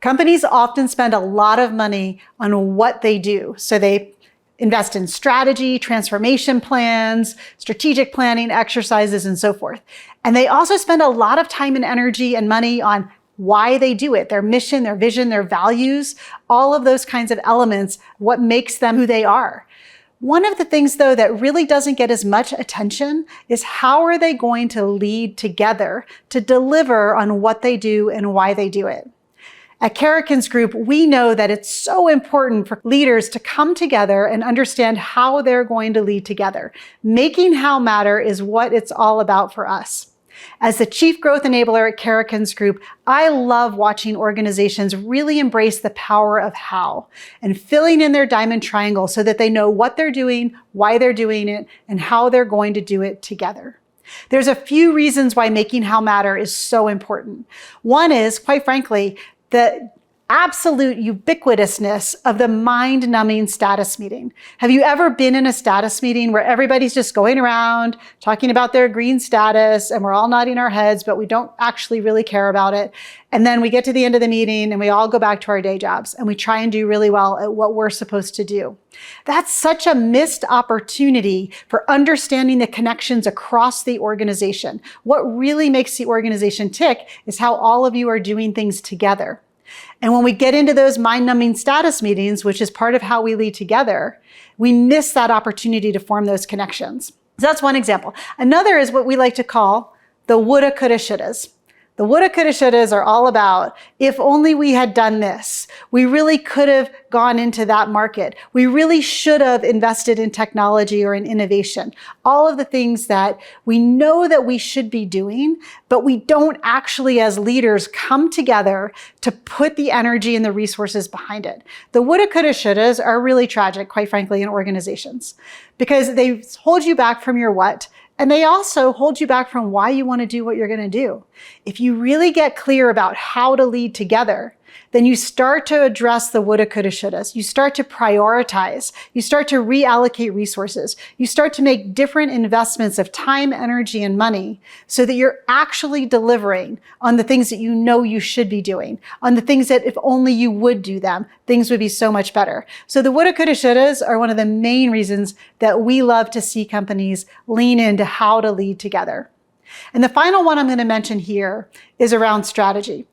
Companies often spend a lot of money on what they do. So they invest in strategy, transformation plans, strategic planning exercises, and so forth. And they also spend a lot of time and energy and money on why they do it, their mission, their vision, their values, all of those kinds of elements, what makes them who they are. One of the things, though, that really doesn't get as much attention is how are they going to lead together to deliver on what they do and why they do it. At Karakins Group, we know that it's so important for leaders to come together and understand how they're going to lead together. Making how matter is what it's all about for us. As the Chief Growth Enabler at Karakins Group, I love watching organizations really embrace the power of how and filling in their diamond triangle so that they know what they're doing, why they're doing it, and how they're going to do it together. There's a few reasons why making how matter is so important. One is, quite frankly, the absolute ubiquitousness of the mind-numbing status meeting. Have you ever been in a status meeting where everybody's just going around talking about their green status and we're all nodding our heads, but we don't actually really care about it? And then we get to the end of the meeting and we all go back to our day jobs and we try and do really well at what we're supposed to do. That's such a missed opportunity for understanding the connections across the organization. What really makes the organization tick is how all of you are doing things together. And when we get into those mind-numbing status meetings, which is part of how we lead together, we miss that opportunity to form those connections. So that's one example. Another is what we like to call the woulda, coulda, shouldas. The woulda, coulda, shouldas are all about, if only we had done this. We really could have gone into that market. We really should have invested in technology or in innovation. All of the things that we know that we should be doing, but we don't actually as leaders come together to put the energy and the resources behind it. The woulda, coulda, shouldas are really tragic, quite frankly, in organizations because they hold you back from your what. And they also hold you back from why you want to do what you're going to do. If you really get clear about how to lead together, then you start to address the woulda, coulda, shouldas. You start to prioritize. You start to reallocate resources. You start to make different investments of time, energy, and money so that you're actually delivering on the things that you know you should be doing, on the things that if only you would do them, things would be so much better. So the woulda, coulda, shouldas are one of the main reasons that we love to see companies lean into how to lead together. And the final one I'm going to mention here is around strategy.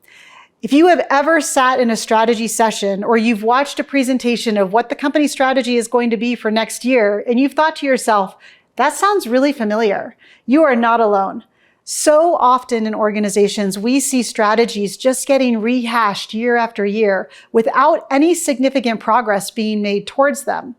If you have ever sat in a strategy session or you've watched a presentation of what the company strategy is going to be for next year, and you've thought to yourself, that sounds really familiar, you are not alone. So often in organizations, we see strategies just getting rehashed year after year without any significant progress being made towards them.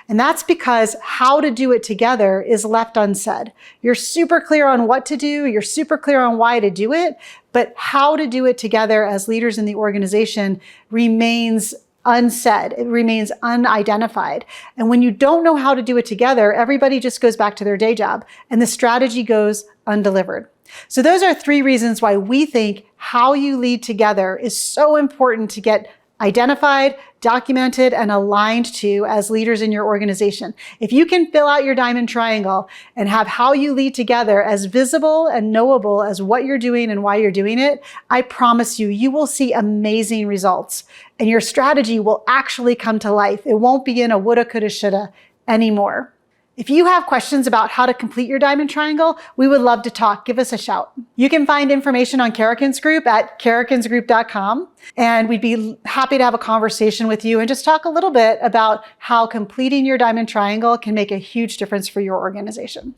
And that's because how to do it together is left unsaid. You're super clear on what to do, you're super clear on why to do it, but how to do it together as leaders in the organization remains unsaid. It remains unidentified. And when you don't know how to do it together, everybody just goes back to their day job and the strategy goes undelivered. So those are three reasons why we think how you lead together is so important to get identified, documented, and aligned to as leaders in your organization. If you can fill out your diamond triangle and have how you lead together as visible and knowable as what you're doing and why you're doing it, I promise you, you will see amazing results. And your strategy will actually come to life. It won't be in a woulda, coulda, shoulda anymore. If you have questions about how to complete your diamond triangle, we would love to talk. Give us a shout. You can find information on Karakins Group at karakinsgroup.com, and we'd be happy to have a conversation with you and just talk a little bit about how completing your diamond triangle can make a huge difference for your organization.